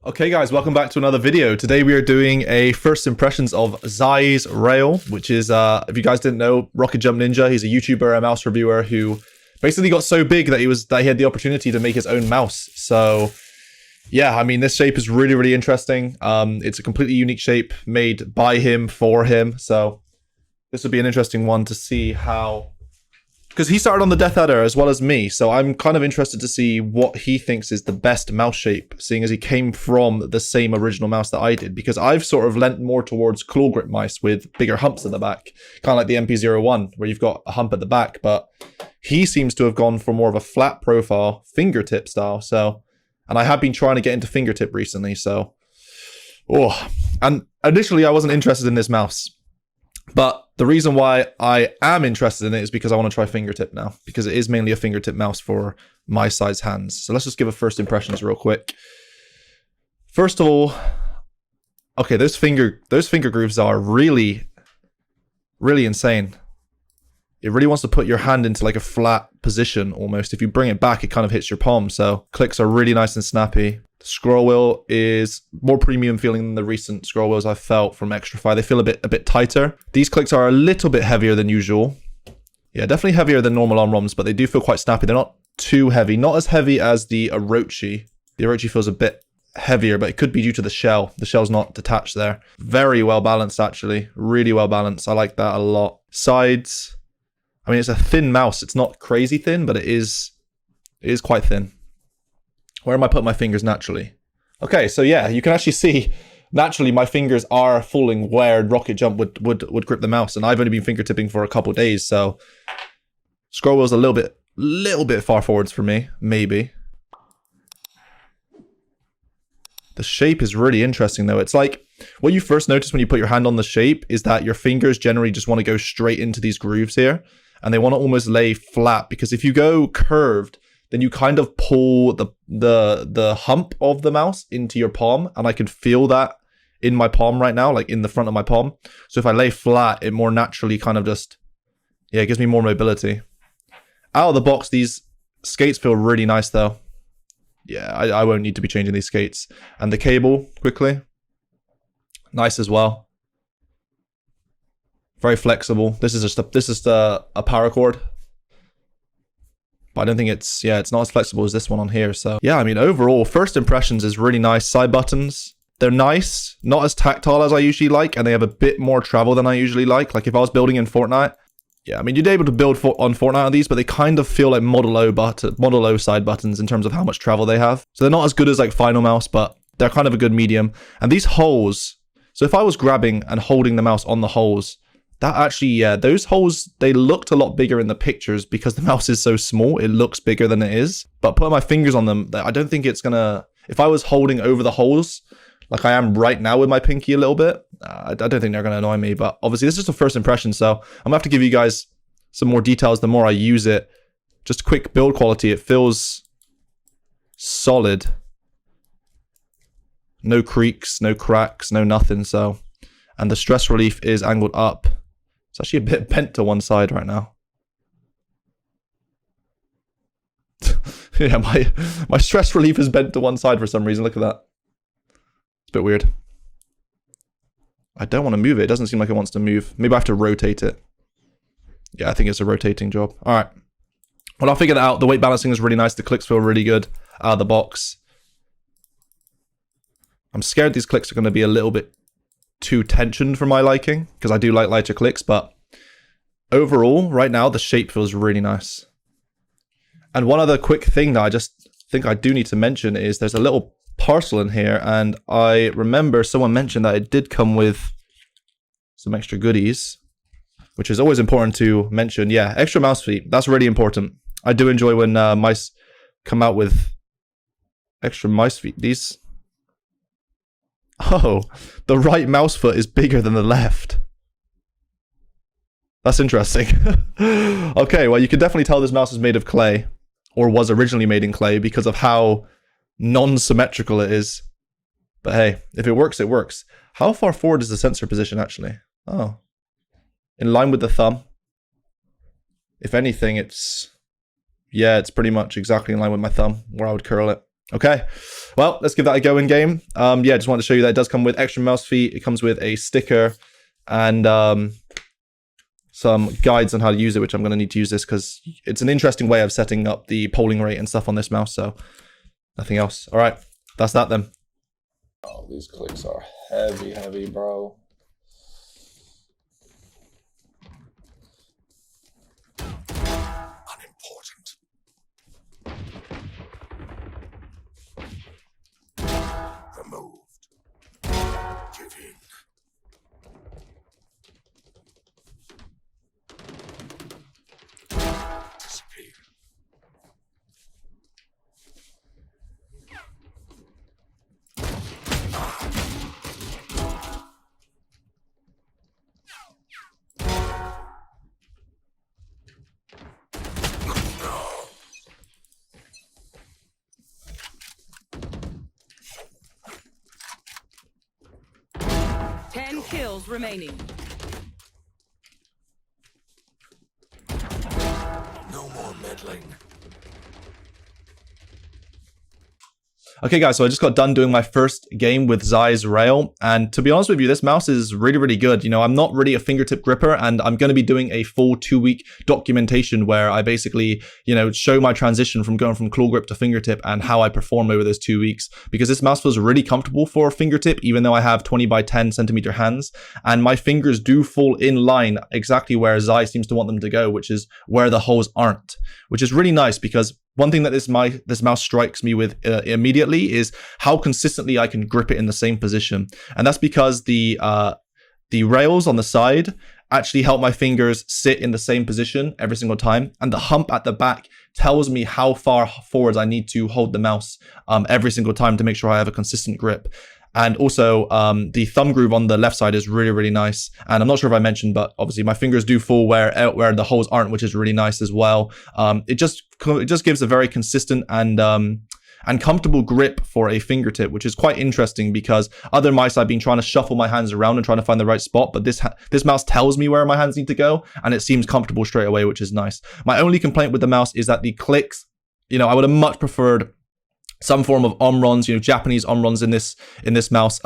Okay guys, welcome back to another video. Today we are doing a first impressions of Zai's Rail, which is, if you guys didn't know, RocketJumpNinja. He's a YouTuber, a mouse reviewer who basically got so big that he had the opportunity to make his own mouse. So yeah, I mean, this shape is really interesting. It's a completely unique shape made by him for him. So this would be an interesting one to see how, because he started on the Death Adder as well as me, so I'm kind of interested to see what he thinks is the best mouse shape, seeing as he came from the same original mouse that I did, because I've sort of lent more towards claw grip mice with bigger humps at the back, kind of like the MP01, where you've got a hump at the back, but he seems to have gone for more of a flat profile, fingertip style, so, and I have been trying to get into fingertip recently, so, and initially I wasn't interested in this mouse. But the reason why I am interested in it is because I want to try fingertip now, because it is mainly a fingertip mouse for my size hands. So let's just give a first impressions real quick. First of all, okay, those finger grooves are really insane. It really wants to put your hand into like a flat position almost. If you bring it back, it kind of hits your palm. So clicks are really nice and snappy. The scroll wheel is more premium feeling than the recent scroll wheels I've felt from On Xtrfy. They feel a bit tighter. These clicks are a little bit heavier than usual. Yeah, definitely heavier than normal on ROMs, but they do feel quite snappy. They're not too heavy. Not as heavy as the Orochi. The Orochi feels a bit heavier, but it could be due to the shell. The shell's not detached there. Very well balanced, actually. Really well balanced. I like that a lot. Sides. I mean, it's a thin mouse. It's not crazy thin, but it is quite thin. Where am I putting my fingers naturally? Okay, so yeah, you can actually see naturally my fingers are falling where Rocket Jump would grip the mouse, and I've only been fingertipping for a couple days, so scroll wheel's a little bit far forwards for me, maybe. The shape is really interesting though. It's like what you first notice when you put your hand on the shape is that your fingers generally just want to go straight into these grooves here, and they want to almost lay flat, because if you go curved, then you kind of pull the hump of the mouse into your palm, and I can feel that in my palm right now, like in the front of my palm. So if I lay flat, it more naturally kind of just, yeah, it gives me more mobility. Out of the box, these skates feel really nice though. Yeah, I won't need to be changing these skates. And the cable, quickly, nice as well. Very flexible. This is just a paracord. I don't think it's not as flexible as this one on here. So yeah, I mean, overall, first impressions is really nice. Side buttons, they're nice, not as tactile as I usually like, and they have a bit more travel than I usually like. Like if I was building in Fortnite, yeah, I mean, you'd be able to build on Fortnite on these, but they kind of feel like Model O side buttons in terms of how much travel they have. So they're not as good as like Final Mouse, but they're kind of a good medium. And these holes, so if I was grabbing and holding the mouse on the holes, that actually, yeah, those holes, they looked a lot bigger in the pictures because the mouse is so small. It looks bigger than it is. But putting my fingers on them, I don't think it's gonna, if I was holding over the holes, like I am right now with my pinky a little bit, I don't think they're gonna annoy me. But obviously this is just a first impression, so I'm gonna have to give you guys some more details the more I use it. Just quick build quality, it feels solid. No creaks, no cracks, no nothing, so. And the stress relief is angled up. It's actually a bit bent to one side right now. Yeah, my stress relief is bent to one side for some reason. Look at that. It's a bit weird. I don't want to move it. It doesn't seem like it wants to move. Maybe I have to rotate it. Yeah, I think it's a rotating job. All right. Well, I'll figure that out. The weight balancing is really nice. The clicks feel really good out of the box. I'm scared these clicks are going to be a little bit too tensioned for my liking, because I do like lighter clicks, but overall, right now, the shape feels really nice. And one other quick thing that I just think I do need to mention is there's a little parcel in here, and I remember someone mentioned that it did come with some extra goodies, which is always important to mention. Yeah, extra mouse feet. That's really important. I do enjoy when mice come out with extra mouse feet. These... Oh, the right mouse foot is bigger than the left. That's interesting. Okay, well, you can definitely tell this mouse is made of clay, or was originally made in clay, because of how non-symmetrical it is. But hey, if it works, it works. How far forward is the sensor position, actually? Oh. In line with the thumb. If anything, it's... Yeah, it's pretty much exactly in line with my thumb, where I would curl it. Okay, well, let's give that a go in game. Yeah, just wanted to show you that it does come with extra mouse feet. It comes with a sticker and some guides on how to use it, which I'm going to need to use this because it's an interesting way of setting up the polling rate and stuff on this mouse. So nothing else. All right, that's that then. Oh, these clicks are heavy, bro. Unimportant. Removed. Give in. Disappear. Ten kills remaining. No more meddling. Okay, guys, so I just got done doing my first game with Zai's Rail, and to be honest with you, this mouse is really good. You know, I'm not really a fingertip gripper, and I'm going to be doing a full 2-week documentation where I basically, you know, show my transition from going from claw grip to fingertip and how I perform over those 2 weeks, because this mouse feels really comfortable for a fingertip, even though I have 20 by 10 centimeter hands, and my fingers do fall in line exactly where Zai seems to want them to go, which is where the holes aren't, which is really nice because one thing that this mouse strikes me with immediately is how consistently I can grip it in the same position. And that's because the rails on the side actually help my fingers sit in the same position every single time. And the hump at the back tells me how far forwards I need to hold the mouse every single time to make sure I have a consistent grip. And also, the thumb groove on the left side is really nice. And I'm not sure if I mentioned, but obviously my fingers do fall where the holes aren't, which is really nice as well. It just gives a very consistent and comfortable grip for a fingertip, which is quite interesting because other mice I've been trying to shuffle my hands around and trying to find the right spot, but this mouse tells me where my hands need to go, and it seems comfortable straight away, which is nice. My only complaint with the mouse is that the clicks, you know, I would have much preferred some form of omrons, you know, Japanese omrons in this mouse,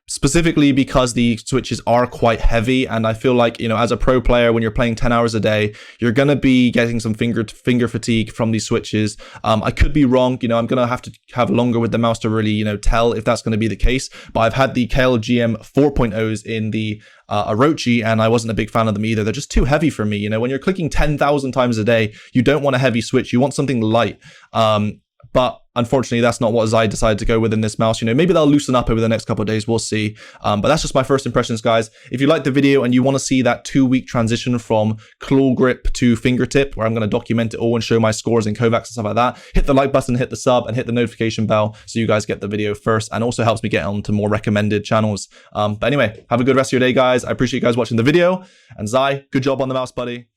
specifically because the switches are quite heavy, and I feel like, you know, as a pro player, when you're playing 10 hours a day, you're gonna be getting some finger fatigue from these switches. I could be wrong, you know, I'm gonna have to have longer with the mouse to really, you know, tell if that's gonna be the case, but I've had the KLGM 4.0s in the Orochi, and I wasn't a big fan of them either. They're just too heavy for me. You know, when you're clicking 10,000 times a day, you don't want a heavy switch, you want something light. But unfortunately, that's not what Zai decided to go with in this mouse. You know, maybe they'll loosen up over the next couple of days. We'll see. But that's just my first impressions, guys. If you liked the video and you want to see that 2-week transition from claw grip to fingertip, where I'm going to document it all and show my scores in Kovacs and stuff like that, hit the like button, hit the sub, and hit the notification bell so you guys get the video first, and also helps me get on to more recommended channels. But anyway, have a good rest of your day, guys. I appreciate you guys watching the video. And Zai, good job on the mouse, buddy.